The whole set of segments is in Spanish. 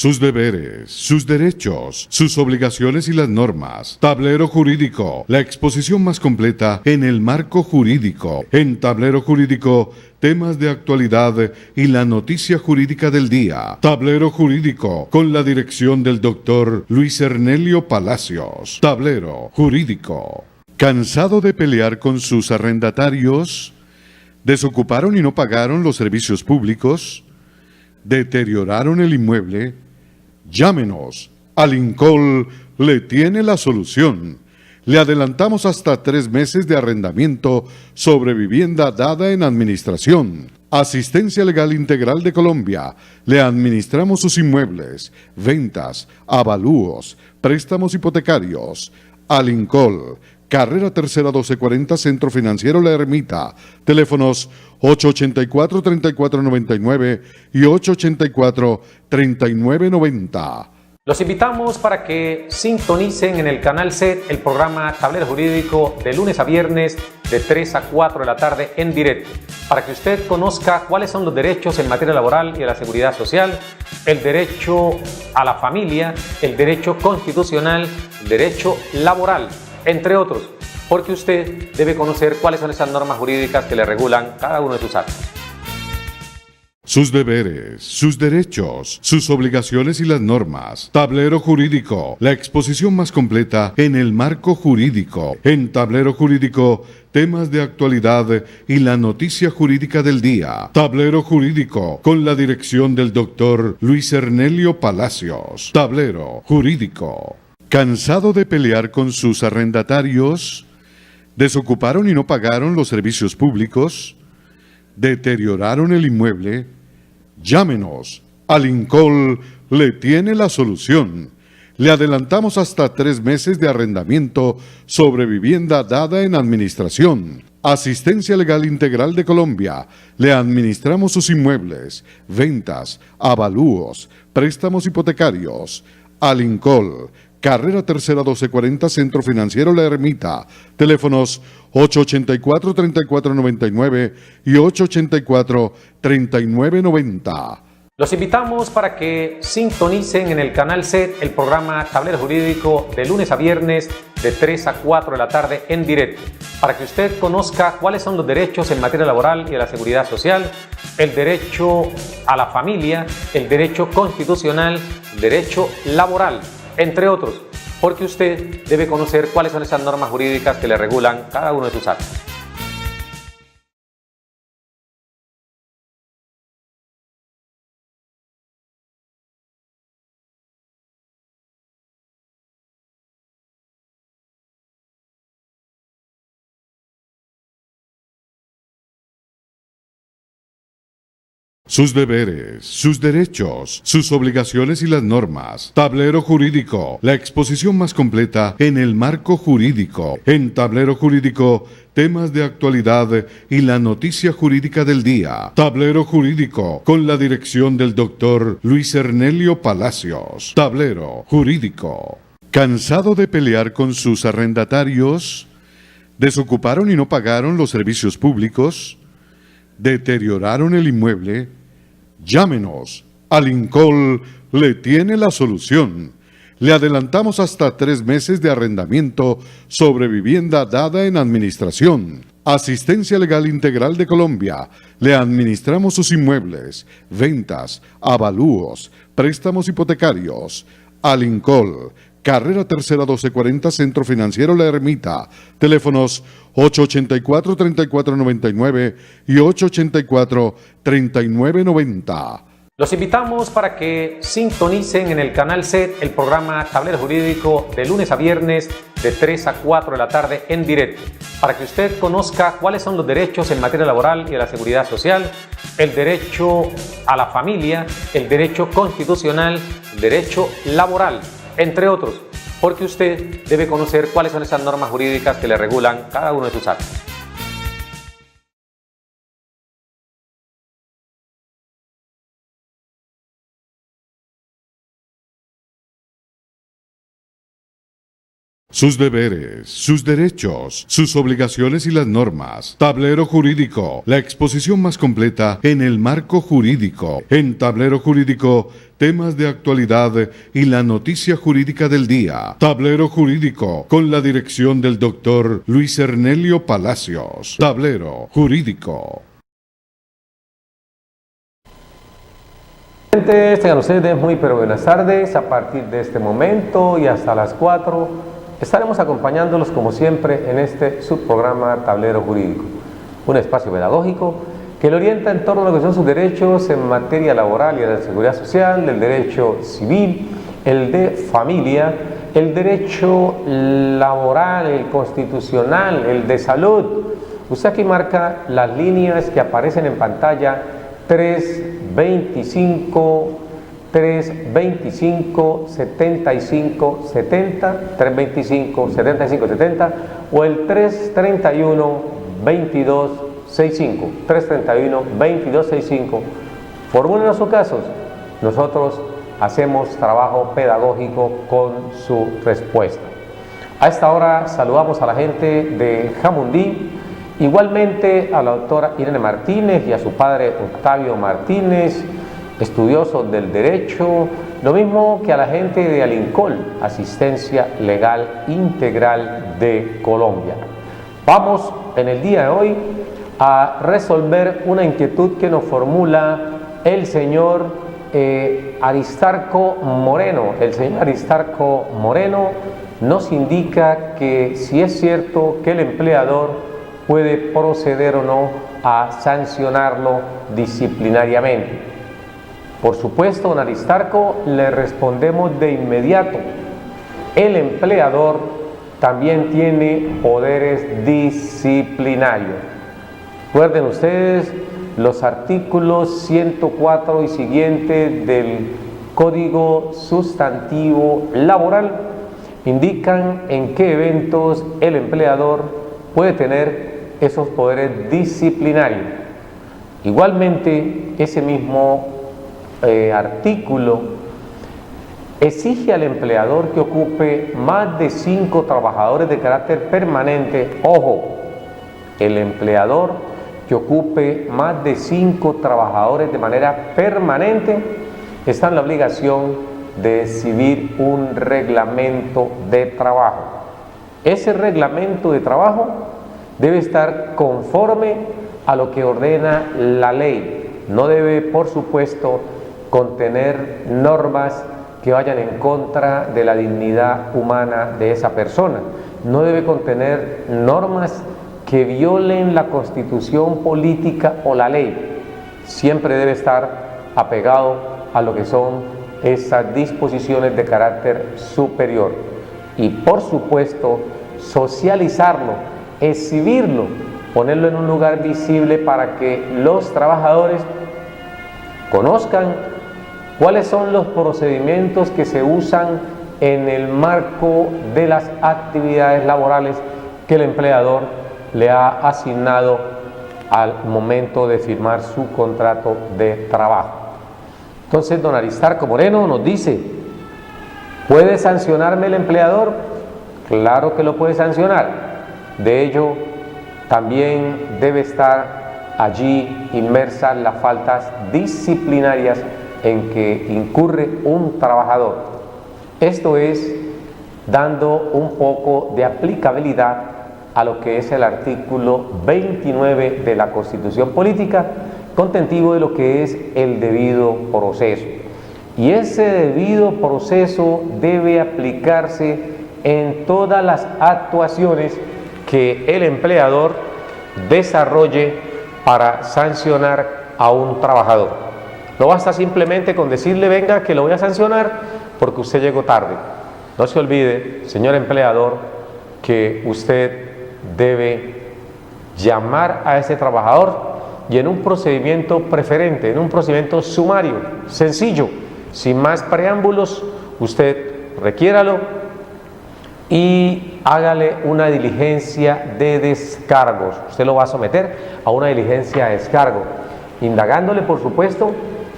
sus deberes, sus derechos, sus obligaciones y las normas. Tablero Jurídico, la exposición más completa en el marco jurídico. En Tablero Jurídico, temas de actualidad y la noticia jurídica del día. Tablero Jurídico, con la dirección del doctor Luis Ernelio Palacios. Tablero Jurídico. ¿Cansado de pelear con sus arrendatarios? ¿Desocuparon y no pagaron los servicios públicos? ¿Deterioraron el inmueble? Llámenos. Alincol le tiene la solución. Le adelantamos hasta 3 meses de arrendamiento sobre vivienda dada en administración. Asistencia Legal Integral de Colombia. Le administramos sus inmuebles, ventas, avalúos, préstamos hipotecarios. Alincol. Carrera Tercera 1240, Centro Financiero La Ermita. Teléfonos 884-3499 y 884-3990. Los invitamos para que sintonicen en el canal SET el programa Tablero Jurídico de lunes a viernes de 3 a 4 de la tarde en directo, para que usted conozca cuáles son los derechos en materia laboral y de la seguridad social, el derecho a la familia, el derecho constitucional, el derecho laboral, entre otros, porque usted debe conocer cuáles son esas normas jurídicas que le regulan cada uno de sus actos. Sus deberes, sus derechos, sus obligaciones y las normas. Tablero Jurídico, la exposición más completa en el marco jurídico. En Tablero Jurídico, temas de actualidad y la noticia jurídica del día. Tablero Jurídico, con la dirección del doctor Luis Ernelio Palacios. Tablero Jurídico. ¿Cansado de pelear con sus arrendatarios? ¿Desocuparon y no pagaron los servicios públicos? ¿Deterioraron el inmueble? Llámenos. Alincol le tiene la solución. Le adelantamos hasta 3 meses de arrendamiento sobre vivienda dada en administración. Asistencia Legal Integral de Colombia. Le administramos sus inmuebles, ventas, avalúos, préstamos hipotecarios. Alincol. Carrera Tercera 1240, Centro Financiero La Ermita. Teléfonos 884-3499 y 884-3990. Los invitamos para que sintonicen en el canal SET el programa Tablero Jurídico de lunes a viernes de 3 a 4 de la tarde en directo, para que usted conozca cuáles son los derechos en materia laboral y de la seguridad social, el derecho a la familia, el derecho constitucional, el derecho laboral, entre otros, porque usted debe conocer cuáles son esas normas jurídicas que le regulan cada uno de sus actos. Sus deberes, sus derechos, sus obligaciones y las normas. Tablero Jurídico, la exposición más completa en el marco jurídico. En Tablero Jurídico, temas de actualidad y la noticia jurídica del día. Tablero Jurídico, con la dirección del doctor Luis Ernelio Palacios. Tablero Jurídico. ¿Cansado de pelear con sus arrendatarios? ¿Desocuparon y no pagaron los servicios públicos? ¿Deterioraron el inmueble? Llámenos. Alincol le tiene la solución. Le adelantamos hasta 3 meses de arrendamiento sobre vivienda dada en administración. Asistencia Legal Integral de Colombia. Le administramos sus inmuebles, ventas, avalúos, préstamos hipotecarios. Alincol. Carrera Tercera 1240, Centro Financiero La Ermita. Teléfonos 884-3499 y 884-3990. Los invitamos para que sintonicen en el canal SET el programa Tablero Jurídico de lunes a viernes de 3 a 4 de la tarde en directo, para que usted conozca cuáles son los derechos en materia laboral y de la seguridad social, el derecho a la familia, el derecho constitucional, el derecho laboral, entre otros, porque usted debe conocer cuáles son esas normas jurídicas que le regulan cada uno de sus actos. sus deberes, sus derechos, sus obligaciones y las normas. Tablero Jurídico, la exposición más completa en el marco jurídico. En Tablero Jurídico, temas de actualidad y la noticia jurídica del día. Tablero Jurídico, con la dirección del doctor Luis Ernelio Palacios. Tablero Jurídico. Tengan ustedes muy pero buenas tardes. A partir de este momento y hasta las 4 estaremos acompañándolos como siempre en este subprograma Tablero Jurídico, un espacio pedagógico que le orienta en torno a lo que son sus derechos en materia laboral y de la seguridad social, el derecho civil, el de familia, el derecho laboral, el constitucional, el de salud. Usted aquí marca las líneas que aparecen en pantalla: 325, 75 70, 325 75 70 o el 331 22 65, 331 22 65. Formulen sus casos. Nosotros hacemos trabajo pedagógico con su respuesta. A esta hora saludamos a la gente de Jamundí, igualmente a la doctora Irene Martínez y a su padre Octavio Martínez, estudiosos del derecho, lo mismo que a la gente de Alincol, Asistencia Legal Integral de Colombia. Vamos en el día de hoy a resolver una inquietud que nos formula el señor Aristarco Moreno. El señor Aristarco Moreno nos indica que si es cierto que el empleador puede proceder o no a sancionarlo disciplinariamente. Por supuesto, don Aristarco, le respondemos de inmediato. El empleador también tiene poderes disciplinarios. Recuerden ustedes los artículos 104 y siguientes del Código Sustantivo Laboral indican en qué eventos el empleador puede tener esos poderes disciplinarios. Igualmente, ese mismo artículo exige al empleador que ocupe más de 5 trabajadores de carácter permanente. Ojo, el empleador que ocupe más de 5 trabajadores de manera permanente está en la obligación de exhibir un reglamento de trabajo. Ese reglamento de trabajo debe estar conforme a lo que ordena la ley. No debe, por supuesto, contener normas que vayan en contra de la dignidad humana de esa persona. No debe contener normas que violen la constitución política o la ley. Siempre debe estar apegado a lo que son esas disposiciones de carácter superior. Y por supuesto, socializarlo, exhibirlo, ponerlo en un lugar visible para que los trabajadores conozcan cuáles son los procedimientos que se usan en el marco de las actividades laborales que el empleador le ha asignado al momento de firmar su contrato de trabajo. Entonces, don Aristarco Moreno nos dice: ¿puede sancionarme el empleador? Claro que lo puede sancionar. De ello, también debe estar allí inmersas las faltas disciplinarias en que incurre un trabajador. Esto es dando un poco de aplicabilidad a lo que es el artículo 29 de la Constitución Política, contentivo de lo que es el debido proceso. Y ese debido proceso debe aplicarse en todas las actuaciones que el empleador desarrolle para sancionar a un trabajador. No basta simplemente con decirle: venga, que lo voy a sancionar porque usted llegó tarde. No se olvide, señor empleador, que usted debe llamar a ese trabajador y en un procedimiento preferente, en un procedimiento sumario, sencillo, sin más preámbulos, usted requiéralo y hágale una diligencia de descargos. Usted lo va a someter a una diligencia de descargo, indagándole, por supuesto,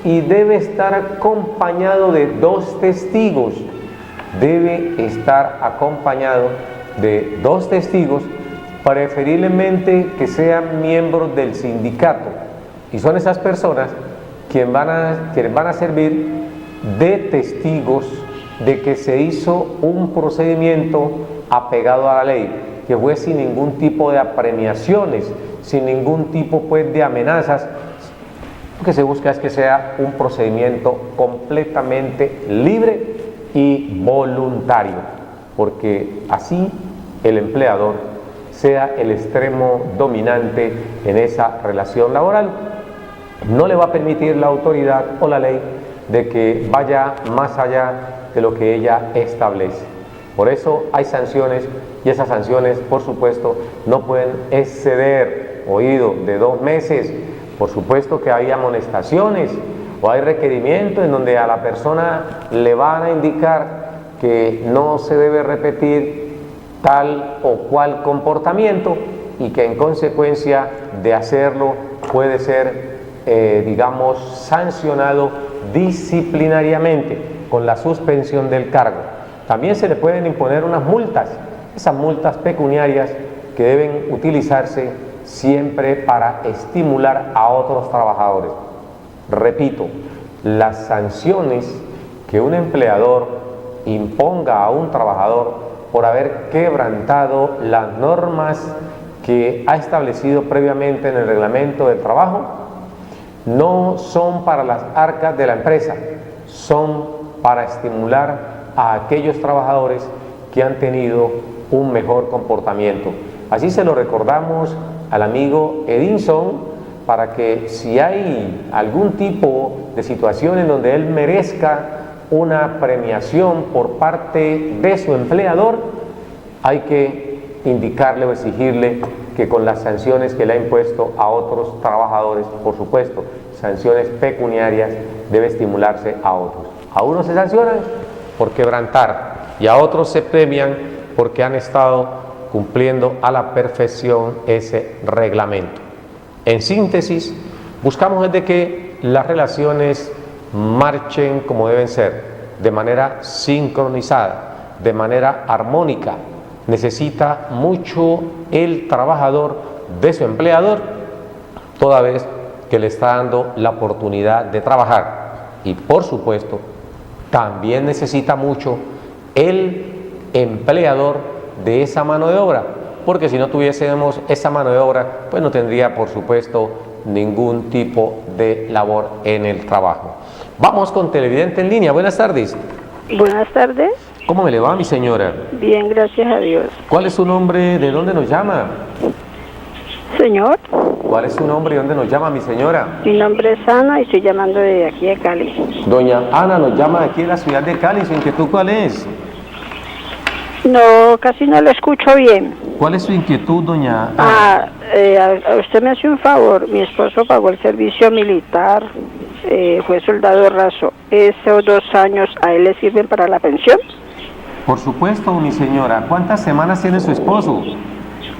y debe estar acompañado de 2 testigos. debe estar acompañado de 2 testigos, preferiblemente que sean miembros del sindicato, y son esas personas quienes van a servir de testigos de que se hizo un procedimiento apegado a la ley, que fue sin ningún tipo de apremiaciones, sin ningún tipo pues de amenazas. Lo que se busca es que sea un procedimiento completamente libre y voluntario, porque así el empleador sea el extremo dominante en esa relación laboral. No le va a permitir la autoridad o la ley de que vaya más allá de lo que ella establece. Por eso hay sanciones, y esas sanciones, por supuesto, no pueden exceder, oído, de 2 meses. Por supuesto que hay amonestaciones o hay requerimientos en donde a la persona le van a indicar que no se debe repetir tal o cual comportamiento y que en consecuencia de hacerlo puede ser, digamos, sancionado disciplinariamente con la suspensión del cargo. También se le pueden imponer unas multas, esas multas pecuniarias que deben utilizarse siempre para estimular a otros trabajadores. Repito, las sanciones que un empleador imponga a un trabajador por haber quebrantado las normas que ha establecido previamente en el reglamento del trabajo no son para las arcas de la empresa, son para estimular a aquellos trabajadores que han tenido un mejor comportamiento. Así se lo recordamos al amigo Edinson, para que si hay algún tipo de situación en donde él merezca una premiación por parte de su empleador, hay que indicarle o exigirle que con las sanciones que le ha impuesto a otros trabajadores, por supuesto, sanciones pecuniarias, debe estimularse a otros. A unos se sancionan por quebrantar y a otros se premian porque han estado cumpliendo a la perfección ese reglamento. En síntesis, buscamos desde que las relaciones marchen como deben ser, de manera sincronizada, de manera armónica. Necesita mucho el trabajador de su empleador, toda vez que le está dando la oportunidad de trabajar. Y por supuesto, también necesita mucho el empleador de esa mano de obra, porque si no tuviésemos esa mano de obra, pues no tendría, por supuesto, ningún tipo de labor en el trabajo. Vamos con televidente en línea. Buenas tardes. Buenas tardes. ¿Cómo me le va, mi señora? Bien, gracias a Dios. ¿Cuál es su nombre? ¿De dónde nos llama? Señor. ¿Cuál es su nombre y dónde nos llama, mi señora? Mi nombre es Ana y estoy llamando de aquí de Cali. Doña Ana nos llama de aquí de la ciudad de Cali. ¿Su inquietud cuál es? No, casi no lo escucho bien. ¿Cuál es su inquietud, doña Ana? Usted me hace un favor. Mi esposo pagó el servicio militar, fue soldado raso. ¿Esos 2 años a él le sirven para la pensión? Por supuesto, mi señora. ¿Cuántas semanas tiene su esposo?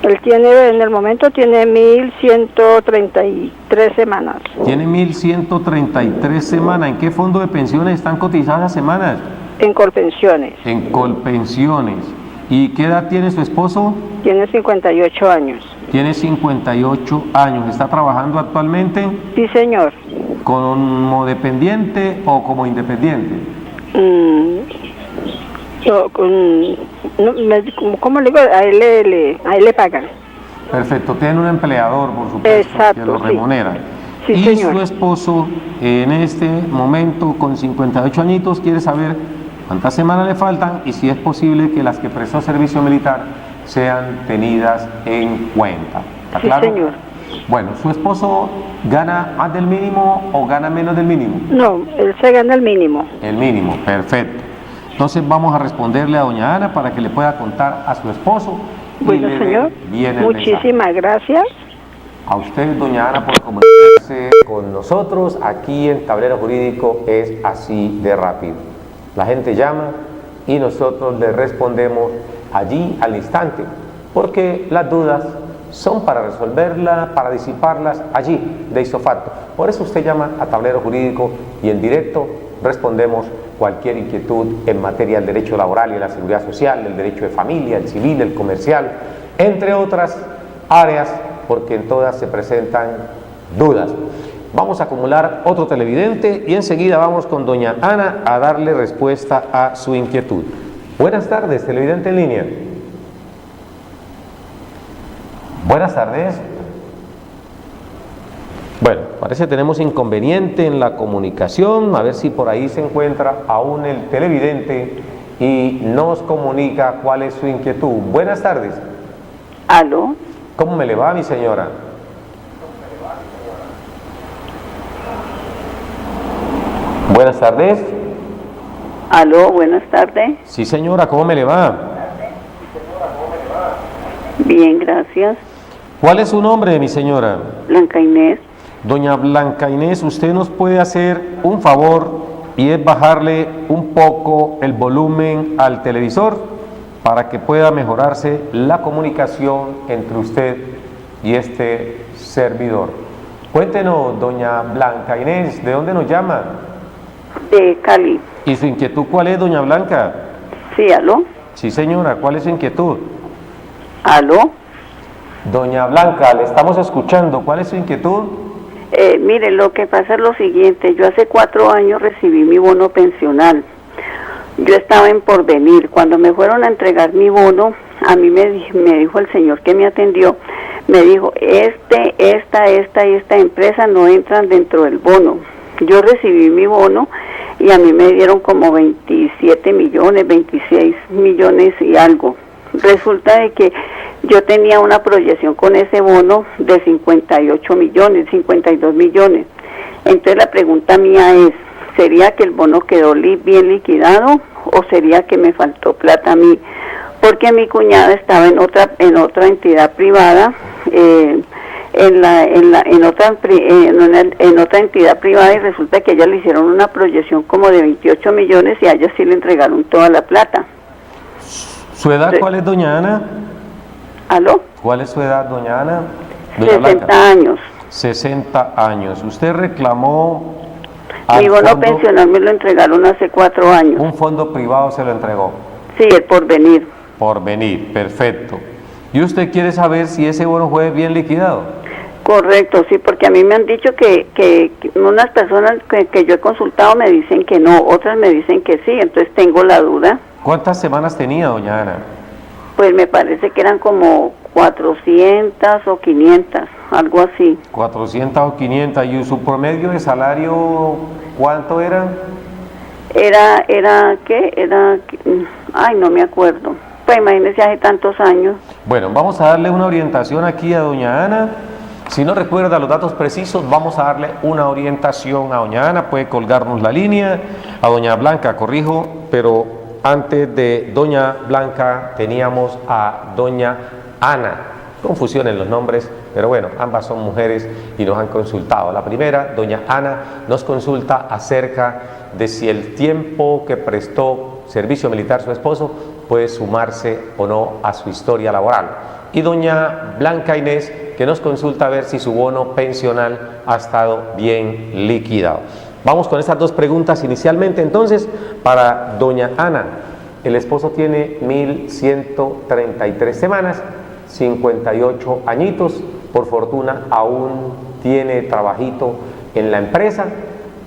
Él tiene, en el momento tiene 1.133 semanas. Tiene 1.133 semanas. ¿En qué fondo de pensiones están cotizadas las semanas? En Colpensiones. En Colpensiones. ¿Y qué edad tiene su esposo? Tiene 58 años. Tiene 58 años. ¿Está trabajando actualmente? Sí, señor. ¿Como dependiente o como independiente? ¿Cómo le digo? A él le pagan. Perfecto. Tiene un empleador, por supuesto, exacto, que lo remunera. Sí, y señor. Su esposo, en este momento, con 58 añitos, quiere saber cuántas semanas le faltan y si es posible que las que prestó servicio militar sean tenidas en cuenta. ¿Está claro? Sí, señor. Bueno, ¿su esposo gana más del mínimo o gana menos del mínimo? No, él se gana el mínimo. El mínimo, perfecto. Entonces vamos a responderle a doña Ana para que le pueda contar a su esposo. Bueno, señor, muchísimas gracias. A usted, doña Ana, por comunicarse con nosotros. Aquí en Tablero Jurídico es así de rápido. La gente llama y nosotros le respondemos allí al instante, porque las dudas son para resolverlas, para disiparlas allí, de ipso facto. Por eso usted llama a Tablero Jurídico y en directo respondemos cualquier inquietud en materia del derecho laboral y de la seguridad social, el derecho de familia, el civil, el comercial, entre otras áreas, porque en todas se presentan dudas. Vamos a acumular otro televidente y enseguida vamos con doña Ana a darle respuesta a su inquietud. Buenas tardes, televidente en línea. Buenas tardes. Bueno, parece que tenemos inconveniente en la comunicación, a ver si por ahí se encuentra aún el televidente y nos comunica cuál es su inquietud. Buenas tardes. ¿Aló? ¿Cómo me le va, mi señora? Buenas tardes. ¿Aló? Buenas tardes. Sí, señora, ¿cómo me le va? Bien, gracias. ¿Cuál es su nombre, mi señora? Blanca Inés. Doña Blanca Inés, usted nos puede hacer un favor y es bajarle un poco el volumen al televisor para que pueda mejorarse la comunicación entre usted y este servidor. Cuéntenos, doña Blanca Inés, ¿de dónde nos llama? De Cali. ¿Y su inquietud cuál es, doña Blanca? Sí, ¿aló? Sí, señora, ¿cuál es su inquietud? ¿Aló? Doña Blanca, le estamos escuchando, ¿cuál es su inquietud? Mire, lo que pasa es lo siguiente, yo hace 4 años recibí mi bono pensional. Yo estaba en Porvenir. Cuando me fueron a entregar mi bono, a mí me dijo el señor que me atendió, me dijo, esta y esta empresa no entran dentro del bono. Yo recibí mi bono y a mí me dieron como 27 millones, 26 millones y algo. Resulta de que yo tenía una proyección con ese bono de 58 millones, 52 millones. Entonces la pregunta mía es, ¿sería que el bono quedó bien liquidado o sería que me faltó plata a mí? Porque mi cuñada estaba en otra entidad privada, en otra entidad privada, y resulta que a ella le hicieron una proyección como de 28 millones y a ella sí le entregaron toda la plata. ¿Su edad cuál es, doña Ana? ¿Aló? ¿Cuál es su edad, doña Ana? Doña 60 Blanca. años. 60 años. ¿Usted reclamó Mi bono pensional me lo entregaron hace 4 años. un fondo privado se lo entregó? Sí, el Porvenir. Porvenir, perfecto. ¿Y usted quiere saber si ese bono fue bien liquidado? Correcto, sí, porque a mí me han dicho que unas personas que yo he consultado me dicen que no, otras me dicen que sí, entonces tengo la duda. ¿Cuántas semanas tenía, doña Ana? Pues me parece que eran como 400 o 500, algo así. 400 o 500. ¿Y su promedio de salario cuánto era? Ay, no me acuerdo. Pues imagínese, hace tantos años. Bueno, vamos a darle una orientación aquí a doña Ana. Si no recuerda los datos precisos, vamos a darle una orientación a doña Ana. Puede colgarnos la línea. A doña Blanca, corrijo, pero antes de doña Blanca teníamos a doña Ana. Confusión en los nombres, pero bueno, ambas son mujeres y nos han consultado. La primera, doña Ana, nos consulta acerca de si el tiempo que prestó servicio militar su esposo puede sumarse o no a su historia laboral. Y doña Blanca Inés, que nos consulta a ver si su bono pensional ha estado bien liquidado. Vamos con estas dos preguntas inicialmente. Entonces, para doña Ana, el esposo tiene 1133 semanas, 58 añitos, por fortuna aún tiene trabajito en la empresa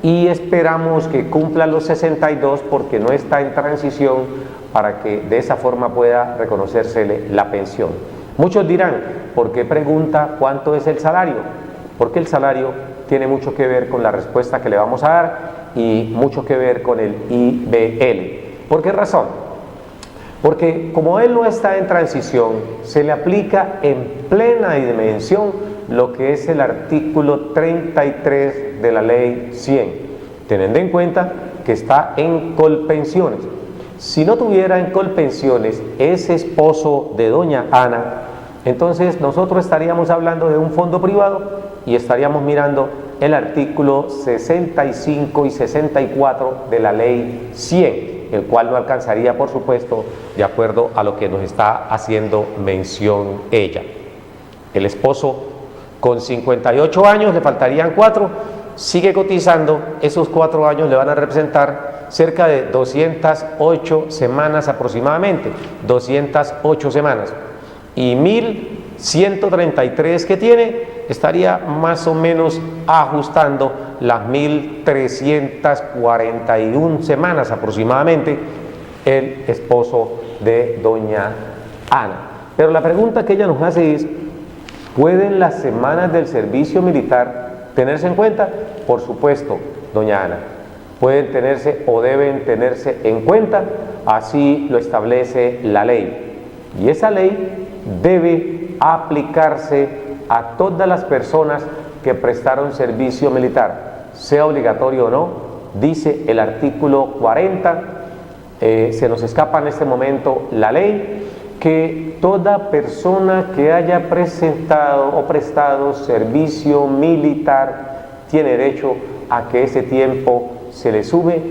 y esperamos que cumpla los 62 porque no está en transición, para que de esa forma pueda reconocérsele la pensión. Muchos dirán, ¿por qué pregunta cuánto es el salario? Porque el salario tiene mucho que ver con la respuesta que le vamos a dar y mucho que ver con el IBL. ¿Por qué razón? Porque como él no está en transición, se le aplica en plena dimensión lo que es el artículo 33 de la ley 100, teniendo en cuenta que está en Colpensiones. Si no tuviera en Colpensiones ese esposo de doña Ana, entonces nosotros estaríamos hablando de un fondo privado y estaríamos mirando el artículo 65 y 64 de la ley 100, el cual no alcanzaría, por supuesto, de acuerdo a lo que nos está haciendo mención ella. El esposo con 58 años, le faltarían 4, sigue cotizando, esos 4 años le van a representar cerca de 208 semanas aproximadamente, 208 semanas. Y 1.133 que tiene, estaría más o menos ajustando las 1.341 semanas aproximadamente el esposo de doña Ana. Pero la pregunta que ella nos hace es, ¿pueden las semanas del servicio militar tenerse en cuenta? Por supuesto, doña Ana, pueden tenerse o deben tenerse en cuenta, así lo establece la ley. Y esa ley debe aplicarse a todas las personas que prestaron servicio militar, sea obligatorio o no, dice el artículo 40, se nos escapa en este momento la ley, que toda persona que haya presentado o prestado servicio militar tiene derecho a que ese tiempo se le sube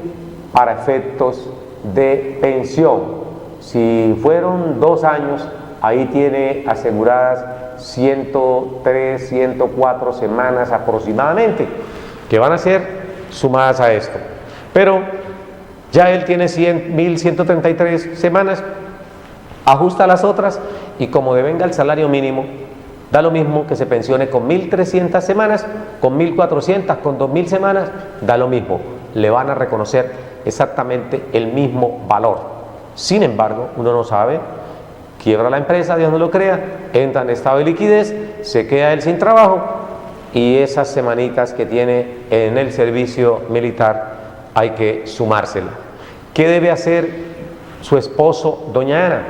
para efectos de pensión. Si fueron 2 años, ahí tiene aseguradas 103, 104 semanas aproximadamente, que van a ser sumadas a esto. Pero ya él tiene 1.133 semanas, ajusta las otras y como devenga el salario mínimo, da lo mismo que se pensione con 1.300 semanas, con 1.400, con 2.000 semanas, da lo mismo. Le van a reconocer exactamente el mismo valor. Sin embargo, uno no sabe, quiebra la empresa, Dios no lo crea, entra en estado de liquidez, se queda él sin trabajo y esas semanitas que tiene en el servicio militar hay que sumársela. ¿Qué debe hacer su esposo, doña Ana?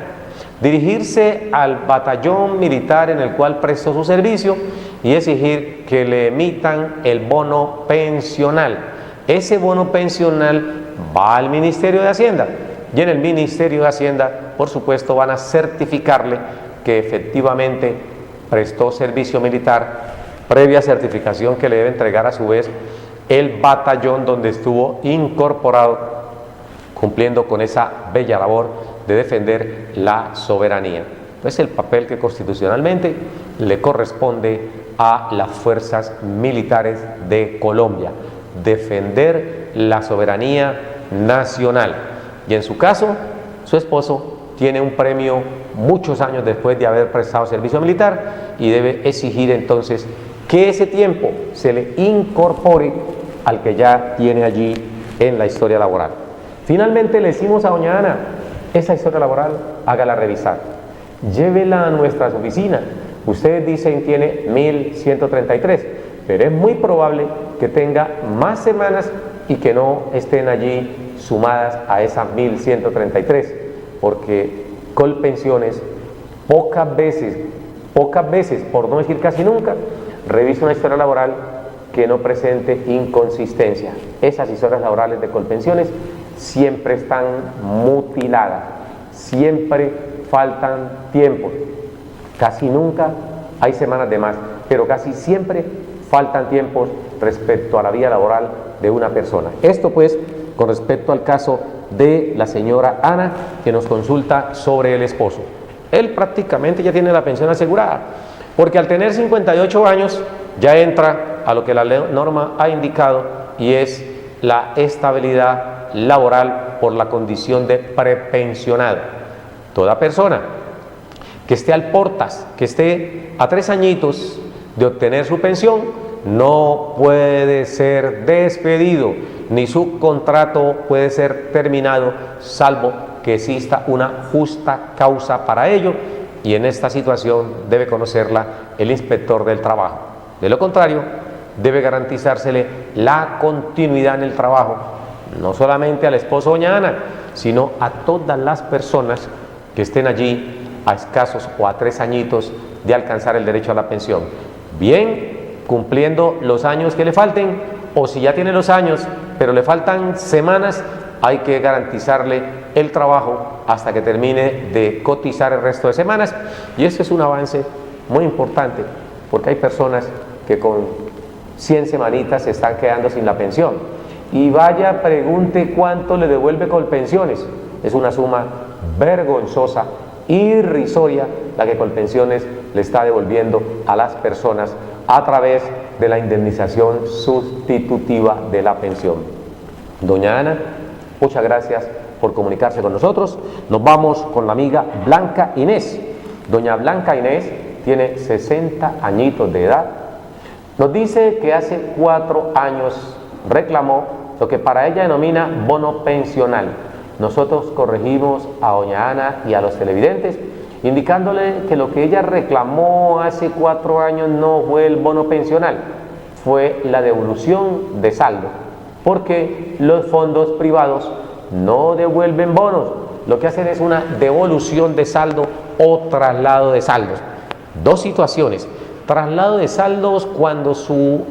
Dirigirse al batallón militar en el cual prestó su servicio y exigir que le emitan el bono pensional. Ese bono pensional va al Ministerio de Hacienda y en el Ministerio de Hacienda, por supuesto, van a certificarle que efectivamente prestó servicio militar, previa certificación que le debe entregar a su vez el batallón donde estuvo incorporado, cumpliendo con esa bella labor de defender la soberanía. Es el papel que constitucionalmente le corresponde a las fuerzas militares de Colombia, defender la soberanía nacional. Y en su caso, su esposo tiene un premio muchos años después de haber prestado servicio militar y debe exigir entonces que ese tiempo se le incorpore al que ya tiene allí en la historia laboral. Finalmente le decimos a doña Ana, esa historia laboral, hágala revisar, llévela a nuestras oficinas. Ustedes dicen tiene 1.133, pero es muy probable que tenga más semanas y que no estén allí sumadas a esas 1.133, porque Colpensiones pocas veces, por no decir casi nunca, revisa una historia laboral que no presente inconsistencia. Esas historias laborales de Colpensiones siempre están mutiladas, siempre faltan tiempos, casi nunca hay semanas de más, pero casi siempre faltan tiempos respecto a la vida laboral de una persona. Esto pues con respecto al caso de la señora Ana, que nos consulta sobre el esposo. Él prácticamente ya tiene la pensión asegurada, porque al tener 58 años ya entra a lo que la norma ha indicado y es la estabilidad laboral por la condición de prepensionado. Toda persona que esté al portas, que esté a 3 añitos de obtener su pensión, no puede ser despedido, ni su contrato puede ser terminado, salvo que exista una justa causa para ello, y en esta situación debe conocerla el inspector del trabajo. De lo contrario, debe garantizársele la continuidad en el trabajo, no solamente al esposo doña Ana, sino a todas las personas que estén allí a escasos o a 3 añitos de alcanzar el derecho a la pensión. Bien, cumpliendo los años que le falten, o si ya tiene los años, pero le faltan semanas, hay que garantizarle el trabajo hasta que termine de cotizar el resto de semanas. Y este es un avance muy importante, porque hay personas que con 100 semanitas se están quedando sin la pensión. Y vaya, pregunte cuánto le devuelve Colpensiones. Es una suma vergonzosa, irrisoria, la que Colpensiones le está devolviendo a las personas a través de la indemnización sustitutiva de la pensión. Doña Ana, muchas gracias por comunicarse con nosotros. Nos vamos con la amiga Blanca Inés. Doña Blanca Inés tiene 60 añitos de edad. Nos dice que hace 4 años reclamó lo que para ella denomina bono pensional. Nosotros corregimos a doña Ana y a los televidentes, indicándole que lo que ella reclamó hace 4 años no fue el bono pensional, fue la devolución de saldo, porque los fondos privados no devuelven bonos, lo que hacen es una devolución de saldo o traslado de saldos. Dos situaciones: traslado de saldos cuando sus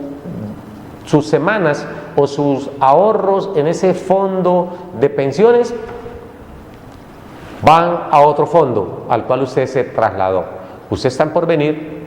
semanas o sus ahorros en ese fondo de pensiones van a otro fondo al cual usted se trasladó. Usted está en Porvenir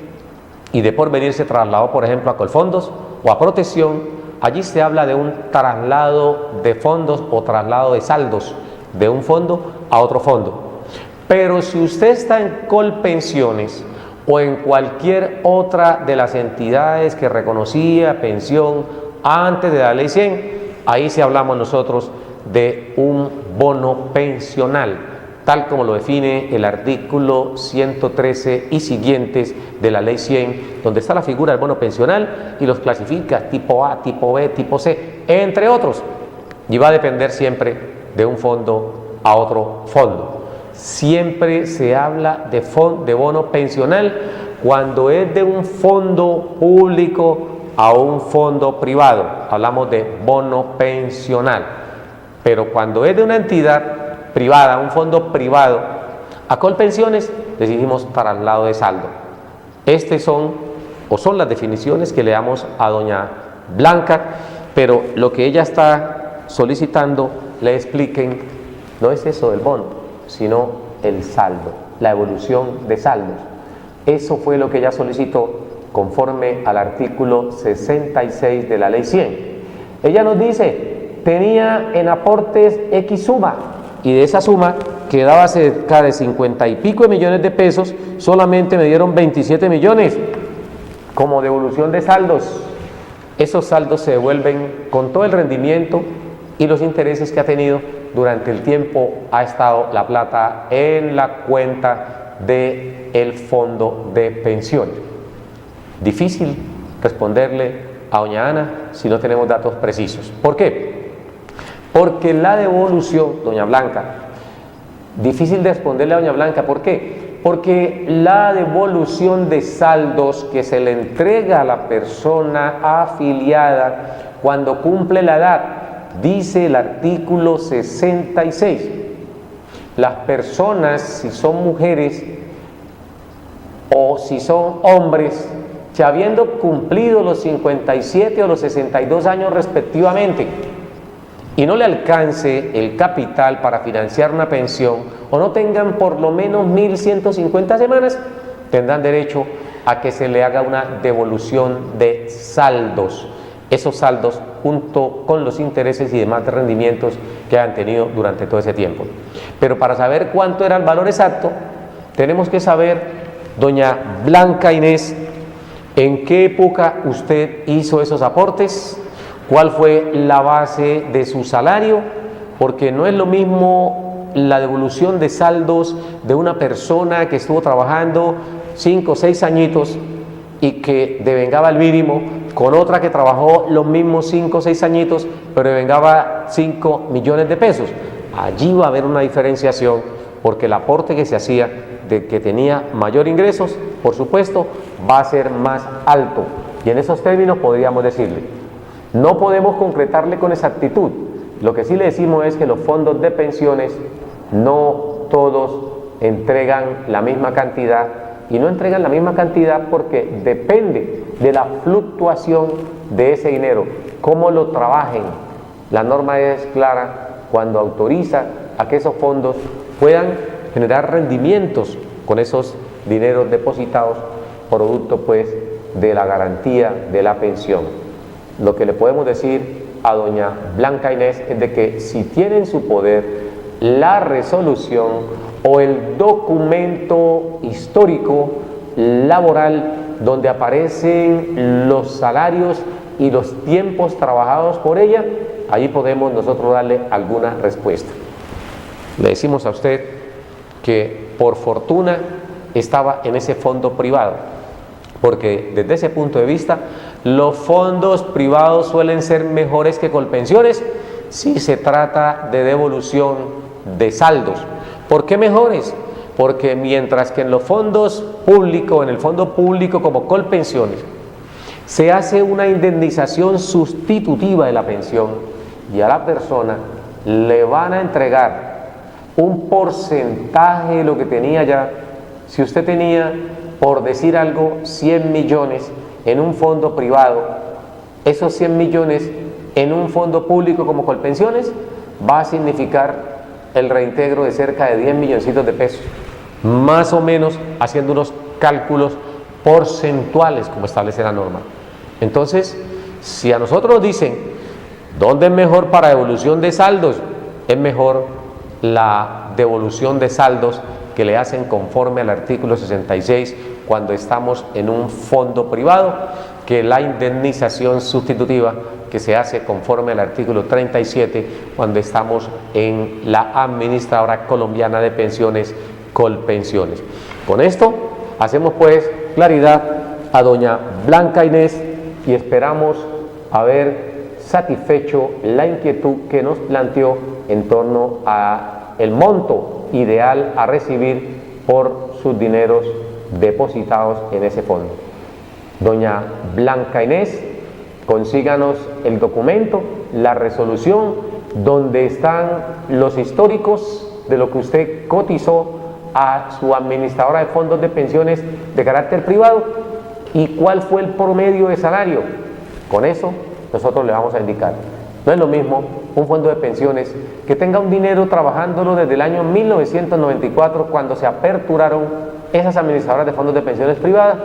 y de Porvenir se trasladó, por ejemplo, a Colfondos o a Protección. Allí se habla de un traslado de fondos o traslado de saldos de un fondo a otro fondo. Pero si usted está en Colpensiones o en cualquier otra de las entidades que reconocía pensión antes de la ley 100, ahí sí hablamos nosotros de un bono pensional, tal como lo define el artículo 113 y siguientes de la ley 100, donde está la figura del bono pensional y los clasifica tipo A, tipo B, tipo C, entre otros, y va a depender siempre de un fondo a otro fondo. Siempre se habla de bono pensional cuando es de un fondo público a un fondo privado, hablamos de bono pensional. Pero cuando es de una entidad privada, un fondo privado, a Colpensiones les dijimos traslado de saldo. Estas son las definiciones que le damos a doña Blanca, pero lo que ella está solicitando le expliquen, no es eso del bono, sino el saldo, la evolución de saldos. Eso fue lo que ella solicitó conforme al artículo 66 de la ley 100. Ella nos dice, tenía en aportes X suma, y de esa suma quedaba cerca de 50 y pico de millones de pesos, solamente me dieron 27 millones como devolución de saldos. Esos saldos se devuelven con todo el rendimiento y los intereses que ha tenido durante el tiempo ha estado la plata en la cuenta del fondo de pensiones. Difícil responderle a doña Ana si no tenemos datos precisos. ¿Por qué? Porque la devolución, doña Blanca, difícil de responderle a doña Blanca, ¿por qué? Porque la devolución de saldos que se le entrega a la persona afiliada cuando cumple la edad, dice el artículo 66, las personas, si son mujeres o si son hombres, que habiendo cumplido los 57 o los 62 años respectivamente y no le alcance el capital para financiar una pensión o no tengan por lo menos 1.150 semanas, tendrán derecho a que se le haga una devolución de saldos. Esos saldos junto con los intereses y demás rendimientos que han tenido durante todo ese tiempo. Pero para saber cuánto era el valor exacto, tenemos que saber, doña Blanca Inés, en qué época usted hizo esos aportes, cuál fue la base de su salario, porque no es lo mismo la devolución de saldos de una persona que estuvo trabajando 5 o 6 añitos y que devengaba el mínimo, con otra que trabajó los mismos 5 o 6 añitos, pero devengaba 5 millones de pesos. Allí va a haber una diferenciación, porque el aporte que se hacía de que tenía mayor ingresos, por supuesto, va a ser más alto. Y en esos términos podríamos decirle, no podemos concretarle con exactitud. Lo que sí le decimos es que los fondos de pensiones no todos entregan la misma cantidad, y no entregan la misma cantidad porque depende de la fluctuación de ese dinero, cómo lo trabajen. La norma es clara cuando autoriza a que esos fondos puedan generar rendimientos con esos dineros depositados, producto pues de la garantía de la pensión. Lo que le podemos decir a doña Blanca Inés es de que si tiene en su poder la resolución o el documento histórico laboral donde aparecen los salarios y los tiempos trabajados por ella, allí podemos nosotros darle alguna respuesta. Le decimos a usted que por fortuna estaba en ese fondo privado, porque desde ese punto de vista los fondos privados suelen ser mejores que Colpensiones si se trata de devolución de saldos. ¿Por qué mejores? Porque mientras que en los fondos públicos, en el fondo público como Colpensiones, se hace una indemnización sustitutiva de la pensión y a la persona le van a entregar un porcentaje de lo que tenía ya. Si usted tenía, por decir algo, 100 millones en un fondo privado, esos 100 millones en un fondo público como Colpensiones va a significar el reintegro de cerca de 10 milloncitos de pesos, más o menos haciendo unos cálculos porcentuales como establece la norma. Entonces, si a nosotros nos dicen ¿dónde es mejor para devolución de saldos? Es mejor la devolución de saldos que le hacen conforme al artículo 66 cuando estamos en un fondo privado, que la indemnización sustitutiva que se hace conforme al artículo 37 cuando estamos en la administradora colombiana de pensiones, Colpensiones. Con esto hacemos pues claridad a doña Blanca Inés y esperamos haber satisfecho la inquietud que nos planteó en torno a el monto ideal a recibir por sus dineros depositados en ese fondo. Doña Blanca Inés, consíganos el documento, la resolución, donde están los históricos de lo que usted cotizó a su administradora de fondos de pensiones de carácter privado y cuál fue el promedio de salario. Con eso nosotros le vamos a indicar. No es lo mismo un fondo de pensiones que tenga un dinero trabajándolo desde el año 1994 cuando se aperturaron esas administradoras de fondos de pensiones privadas,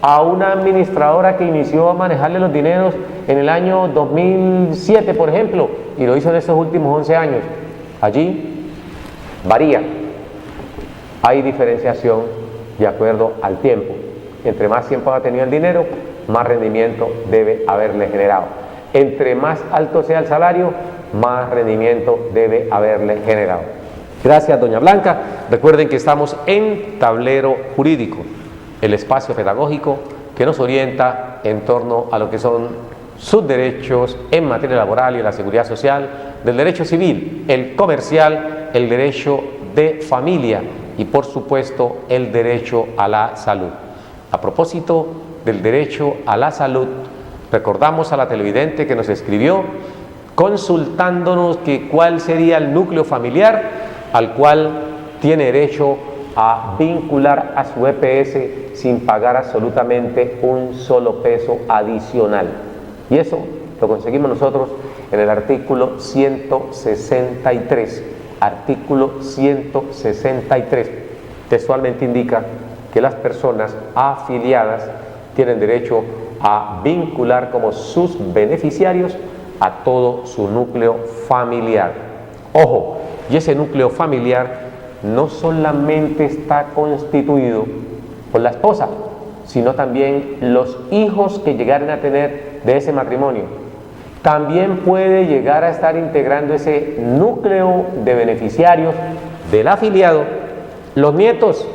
a una administradora que inició a manejarle los dineros en el año 2007, por ejemplo, y lo hizo en estos últimos 11 años. Allí varía. Hay diferenciación de acuerdo al tiempo. Entre más tiempo ha tenido el dinero, más rendimiento debe haberle generado. Entre más alto sea el salario, más rendimiento debe haberle generado. Gracias, doña Blanca. Recuerden que estamos en Tablero Jurídico, el espacio pedagógico que nos orienta en torno a lo que son sus derechos en materia laboral y de la seguridad social, del derecho civil, el comercial, el derecho de familia y por supuesto el derecho a la salud. A propósito del derecho a la salud, recordamos a la televidente que nos escribió consultándonos que cuál sería el núcleo familiar al cual tiene derecho a vincular a su EPS sin pagar absolutamente un solo peso adicional. Y eso lo conseguimos nosotros en el artículo 163. Artículo 163 textualmente indica que las personas afiliadas tienen derecho a vincular como sus beneficiarios a todo su núcleo familiar. Ojo, y ese núcleo familiar no solamente está constituido por la esposa, sino también los hijos que llegaran a tener de ese matrimonio. También puede llegar a estar integrando ese núcleo de beneficiarios del afiliado los nietos,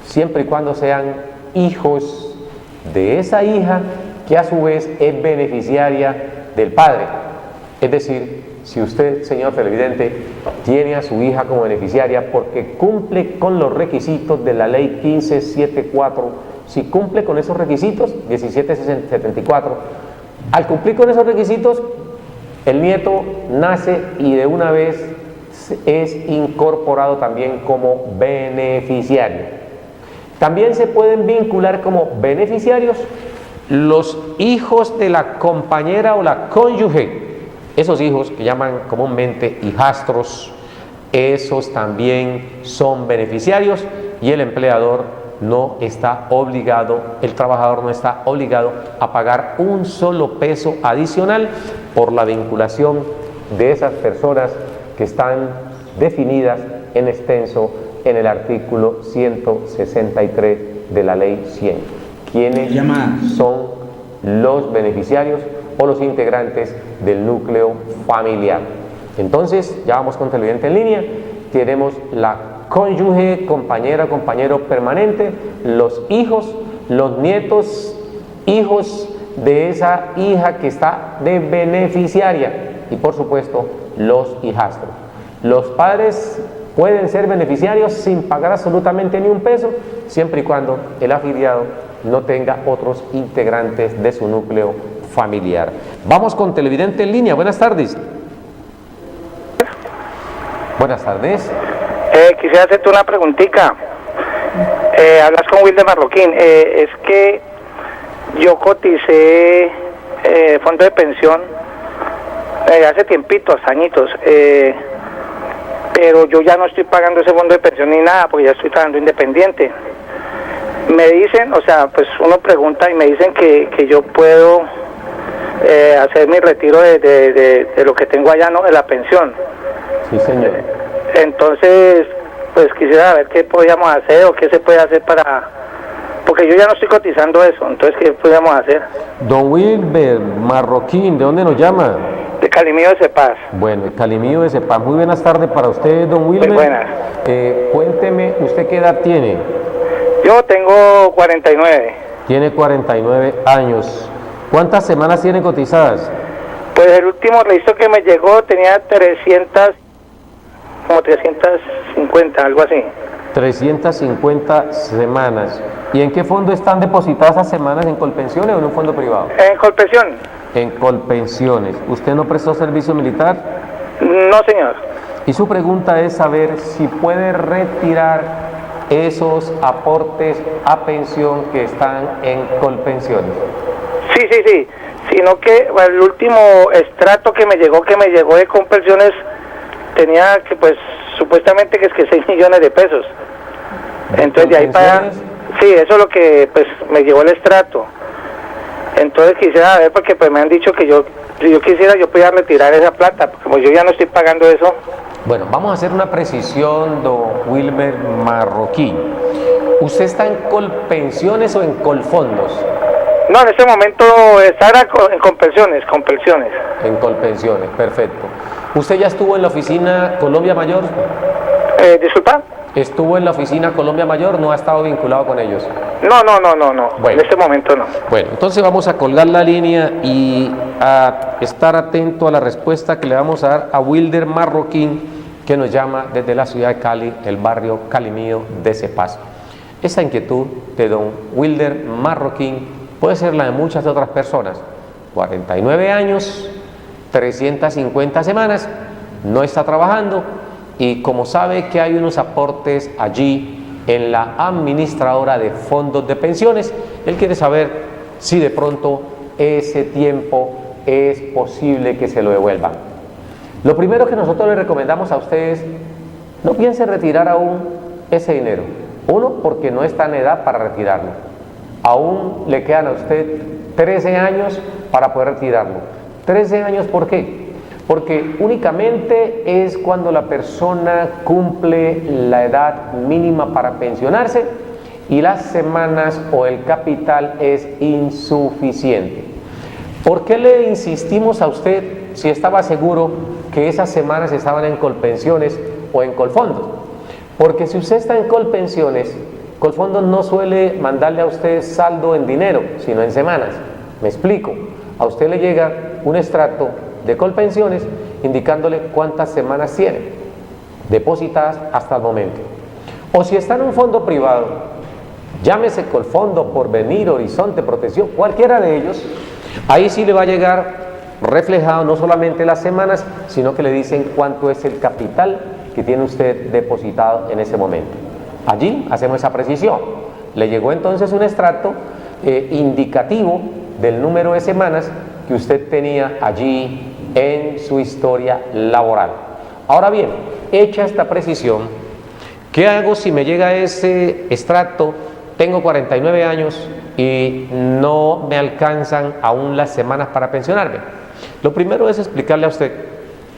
siempre y cuando sean hijos de esa hija que a su vez es beneficiaria del padre. Es decir, si usted, señor televidente, tiene a su hija como beneficiaria porque cumple con los requisitos de la ley 1574, si cumple con esos requisitos, 1774, al cumplir con esos requisitos, el nieto nace y de una vez es incorporado también como beneficiario. También se pueden vincular como beneficiarios los hijos de la compañera o la cónyuge. Esos hijos que llaman comúnmente hijastros, esos también son beneficiarios y el empleador no está obligado, el trabajador no está obligado a pagar un solo peso adicional por la vinculación de esas personas que están definidas en extenso en el artículo 163 de la ley 100. quiénes son los beneficiarios o los integrantes del núcleo familiar. Entonces, ya vamos con televidente en línea. Tenemos la cónyuge, compañera, compañero permanente, los hijos, los nietos, hijos de esa hija que está de beneficiaria y por supuesto los hijastros. Los padres pueden ser beneficiarios sin pagar absolutamente ni un peso, siempre y cuando el afiliado no tenga otros integrantes de su núcleo familiar. Vamos con televidente en línea. Buenas tardes. Buenas tardes. Quisiera hacerte una preguntita. Hablas con Wilder Marroquín. Es que yo coticé fondo de pensión hace tiempito, hace añitos, pero yo ya no estoy pagando ese fondo de pensión ni nada, porque ya estoy trabajando independiente. Me dicen, o sea, pues uno pregunta y me dicen que yo puedo hacer mi retiro de lo que tengo allá, ¿no? De la pensión. Sí, señor. Entonces, pues quisiera saber qué podíamos hacer o qué se puede hacer para... Porque yo ya no estoy cotizando eso, entonces ¿qué podíamos hacer? Don Wilber Marroquín, ¿de dónde nos llama? De Calimío de Cepaz. Bueno, Calimío de Cepaz. Muy buenas tardes para usted, don Wilber. Muy buenas. Cuénteme, ¿usted qué edad tiene? Yo tengo 49. Tiene 49 años. ¿Cuántas semanas tiene cotizadas? Pues el último registro que me llegó tenía 350, algo así. 350 semanas. ¿Y en qué fondo están depositadas esas semanas? ¿En Colpensiones o en un fondo privado? En Colpensión. En Colpensiones. ¿Usted no prestó servicio militar? No, señor. Y su pregunta es saber si puede retirar esos aportes a pensión que están en Colpensiones. Sí. Sino que el último extracto que me llegó de Colpensiones tenía que, pues, supuestamente que es que 6 millones de pesos. Entonces de ahí para... Sí, eso es lo que pues me llegó el extracto. Entonces quisiera ver, porque pues me han dicho que si yo quisiera, yo podía retirar esa plata, porque como yo ya no estoy pagando eso. Bueno, vamos a hacer una precisión, don Wilmer Marroquín. ¿Usted está en Colpensiones o en Colfondos? No, en este momento está en Colpensiones. En Colpensiones, perfecto. ¿Usted ya estuvo en la oficina Colombia Mayor? ¿Disculpa? ¿Estuvo en la oficina Colombia Mayor? ¿No ha estado vinculado con ellos? No. Bueno, en este momento no. Bueno, entonces vamos a colgar la línea y a estar atento a la respuesta que le vamos a dar a Wilder Marroquín, que nos llama desde la ciudad de Cali, el barrio Calimío de Cepaz. Esa inquietud de don Wilder Marroquín puede ser la de muchas otras personas. 49 años, 350 semanas, no está trabajando y como sabe que hay unos aportes allí en la administradora de fondos de pensiones, él quiere saber si de pronto ese tiempo es posible que se lo devuelvan. Lo primero que nosotros le recomendamos a ustedes, no piense retirar aún ese dinero. Uno, porque no está en edad para retirarlo. Aún le quedan a usted 13 años para poder retirarlo. 13 años, ¿por qué? Porque únicamente es cuando la persona cumple la edad mínima para pensionarse y las semanas o el capital es insuficiente. ¿Por qué le insistimos a usted si estaba seguro que esas semanas estaban en Colpensiones o en Colfondos? Porque si usted está en Colpensiones, Colfondos no suele mandarle a usted saldo en dinero, sino en semanas. Me explico. A usted le llega un extracto de Colpensiones indicándole cuántas semanas tiene depositadas hasta el momento. O si está en un fondo privado, llámese Colfondo, Porvenir, Horizonte, Protección, cualquiera de ellos, ahí sí le va a llegar reflejado no solamente las semanas, sino que le dicen cuánto es el capital que tiene usted depositado en ese momento. Allí hacemos esa precisión. Le llegó entonces un extracto indicativo del número de semanas que usted tenía allí en su historia laboral. Ahora bien, hecha esta precisión, ¿qué hago si me llega ese extracto? Tengo 49 años y no me alcanzan aún las semanas para pensionarme. Lo primero es explicarle a usted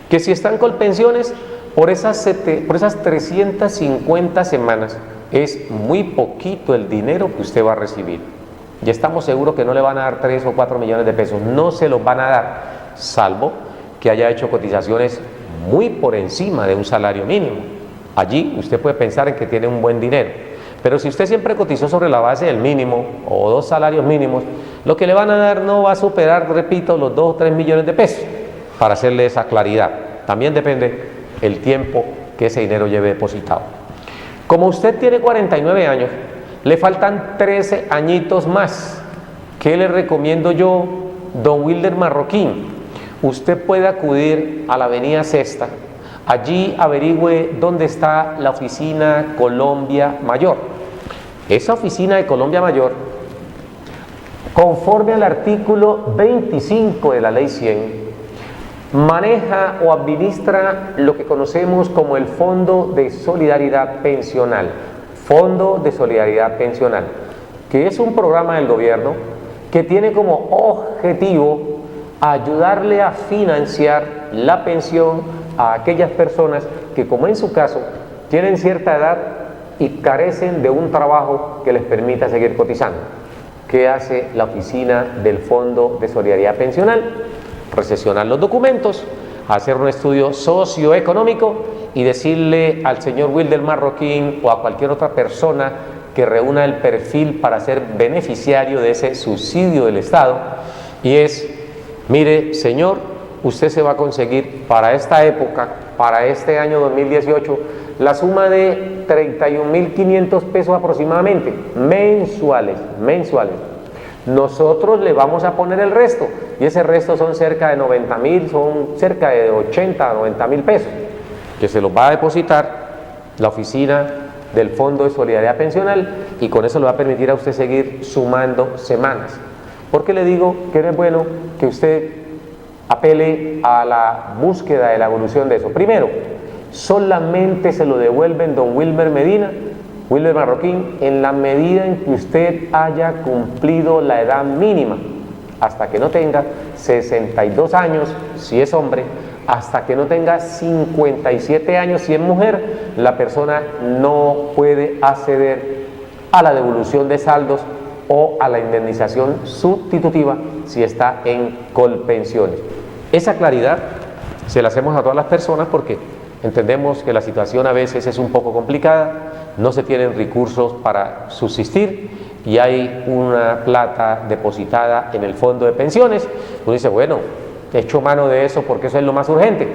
que si están con pensiones, por esas 350 semanas es muy poquito el dinero que usted va a recibir. y estamos seguros que no le van a dar 3 o 4 millones de pesos, no se los van a dar, salvo que haya hecho cotizaciones muy por encima de un salario mínimo. Allí usted puede pensar en que tiene un buen dinero, pero si usted siempre cotizó sobre la base del mínimo o 2 salarios mínimos, lo que le van a dar no va a superar, repito, los 2 o 3 millones de pesos, para hacerle esa claridad. También depende el tiempo que ese dinero lleve depositado. Como usted tiene 49 años, le faltan 13 añitos más. ¿Qué le recomiendo yo, don Wilder Marroquín? Usted puede acudir a la avenida Sexta, allí averigüe dónde está la oficina Colombia Mayor. Esa oficina de Colombia Mayor, conforme al artículo 25 de la Ley 100, maneja o administra lo que conocemos como el Fondo de Solidaridad Pensional. Fondo de Solidaridad Pensional, que es un programa del gobierno que tiene como objetivo ayudarle a financiar la pensión a aquellas personas que, como en su caso, tienen cierta edad y carecen de un trabajo que les permita seguir cotizando. ¿Qué hace la oficina del Fondo de Solidaridad Pensional? Recesionar los documentos, hacer un estudio socioeconómico y decirle al señor Wilder Marroquín o a cualquier otra persona que reúna el perfil para ser beneficiario de ese subsidio del Estado, y es: mire, señor, usted se va a conseguir para esta época, para este año 2018, la suma de 31.500 pesos aproximadamente, mensuales. Nosotros le vamos a poner el resto, y ese resto son cerca de 90.000, son cerca de 80 a 90.000 pesos, que se los va a depositar la oficina del Fondo de Solidaridad Pensional, y con eso le va a permitir a usted seguir sumando semanas. Porque le digo que no es bueno que usted apele a la búsqueda de la evolución de eso. Primero, solamente se lo devuelven don Wilmer Marroquín, en la medida en que usted haya cumplido la edad mínima, hasta que no tenga 62 años, si es hombre, hasta que no tenga 57 años, si es mujer, la persona no puede acceder a la devolución de saldos o a la indemnización sustitutiva si está en Colpensiones. Esa claridad se la hacemos a todas las personas porque entendemos que la situación a veces es un poco complicada, no se tienen recursos para subsistir y hay una plata depositada en el fondo de pensiones. Uno dice, bueno, echo mano de eso porque eso es lo más urgente,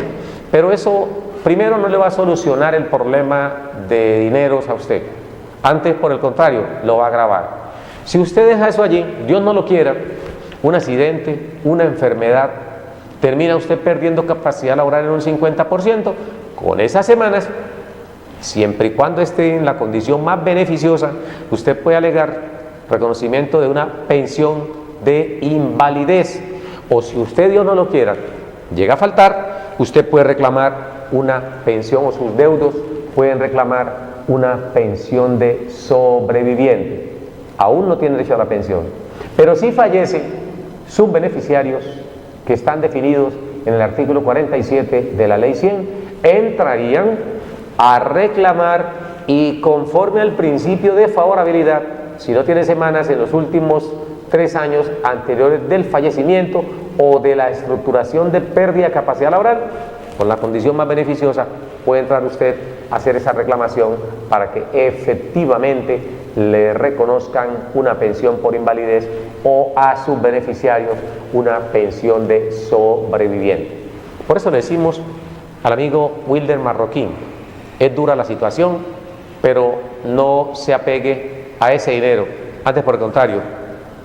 pero eso primero no le va a solucionar el problema de dineros a usted, antes por el contrario lo va a agravar. Si usted deja eso allí, Dios no lo quiera, un accidente, una enfermedad, termina usted perdiendo capacidad laboral en un 50%, con esas semanas, siempre y cuando esté en la condición más beneficiosa, usted puede alegar reconocimiento de una pensión de invalidez, o si usted, Dios no lo quiera, llega a faltar, usted puede reclamar una pensión, o sus deudos pueden reclamar una pensión de sobreviviente. Aún no tiene derecho a la pensión, pero si fallece, sus beneficiarios que están definidos en el artículo 47 de la Ley 100 entrarían a reclamar, y conforme al principio de favorabilidad, si no tiene semanas en los últimos 3 años anteriores del fallecimiento o de la estructuración de pérdida de capacidad laboral, con la condición más beneficiosa, puede entrar usted a hacer esa reclamación para que efectivamente le reconozcan una pensión por invalidez o a sus beneficiarios una pensión de sobreviviente. Por eso le decimos al amigo Wilder Marroquín, es dura la situación, pero no se apegue a ese dinero. Antes, por el contrario,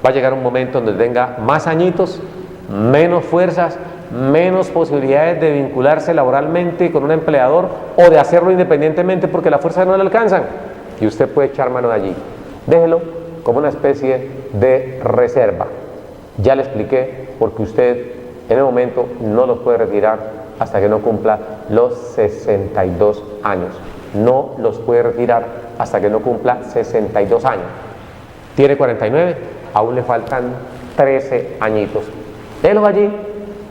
va a llegar un momento donde tenga más añitos, menos fuerzas, menos posibilidades de vincularse laboralmente con un empleador o de hacerlo independientemente porque las fuerzas no le alcanzan, y usted puede echar mano de allí. Déjelo como una especie de reserva. Ya le expliqué porque usted en el momento no los puede retirar hasta que no cumpla los 62 años. No los puede retirar hasta que no cumpla 62 años. Tiene 49, aún le faltan 13 añitos. Déjelo allí,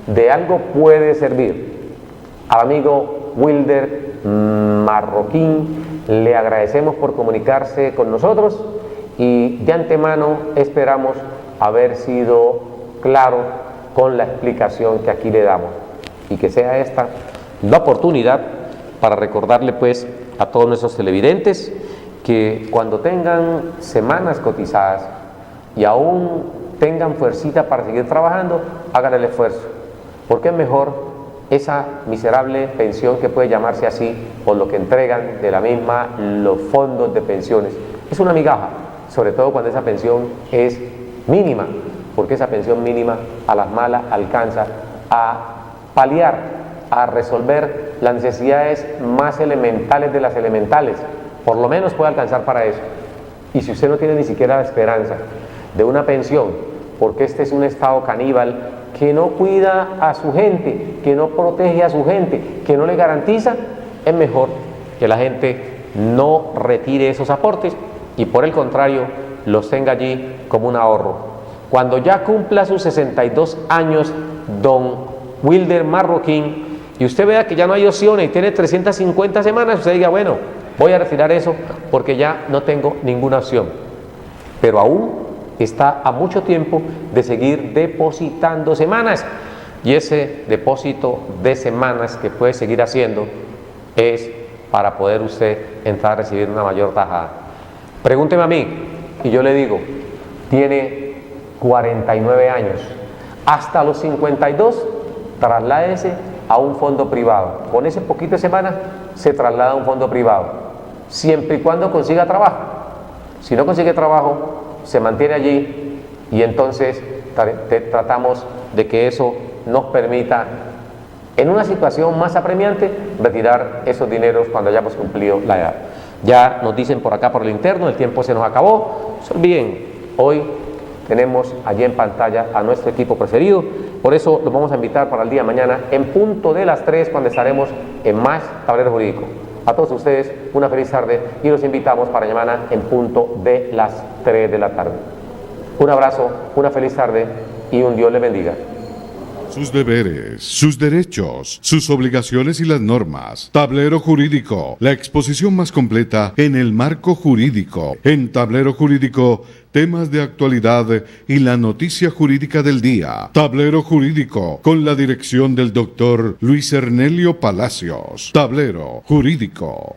de algo puede servir. Al amigo Wilder Marroquín le agradecemos por comunicarse con nosotros y de antemano esperamos haber sido claro con la explicación que aquí le damos y que sea esta la oportunidad para recordarle pues a todos nuestros televidentes que cuando tengan semanas cotizadas y aún tengan fuercita para seguir trabajando, hagan el esfuerzo, porque es mejor esa miserable pensión que puede llamarse así por lo que entregan de la misma los fondos de pensiones. Es una migaja, sobre todo cuando esa pensión es mínima, porque esa pensión mínima a las malas alcanza a paliar, a resolver las necesidades más elementales de las elementales, por lo menos puede alcanzar para eso. Y si usted no tiene ni siquiera la esperanza de una pensión, porque este es un Estado caníbal que no cuida a su gente, que no protege a su gente, que no le garantiza, es mejor que la gente no retire esos aportes y por el contrario los tenga allí como un ahorro. Cuando ya cumpla sus 62 años don Wilder Marroquín y usted vea que ya no hay opciones y tiene 350 semanas, usted diga, bueno, voy a retirar eso porque ya no tengo ninguna opción, pero aún está a mucho tiempo de seguir depositando semanas y ese depósito de semanas que puede seguir haciendo es para poder usted entrar a recibir una mayor tajada. Pregúnteme a mí y yo le digo, tiene 49 años, hasta los 52 trasládese a un fondo privado, con ese poquito de semanas se traslada a un fondo privado, siempre y cuando consiga trabajo. Si no consigue trabajo, se mantiene allí y entonces tratamos de que eso nos permita, en una situación más apremiante, retirar esos dineros cuando hayamos cumplido la edad. Ya nos dicen por acá por el interno, el tiempo se nos acabó. No se olviden, hoy tenemos allí en pantalla a nuestro equipo preferido, por eso los vamos a invitar para el día de mañana en punto de las 3 cuando estaremos en Más Tablero Jurídico. A todos ustedes una feliz tarde y los invitamos para mañana en punto de las 3 de la tarde. Un abrazo, una feliz tarde y un Dios les bendiga. Sus deberes, sus derechos, sus obligaciones y las normas. Tablero Jurídico, la exposición más completa en el marco jurídico. En Tablero Jurídico, temas de actualidad y la noticia jurídica del día. Tablero Jurídico, con la dirección del doctor Luis Ernelio Palacios. Tablero Jurídico.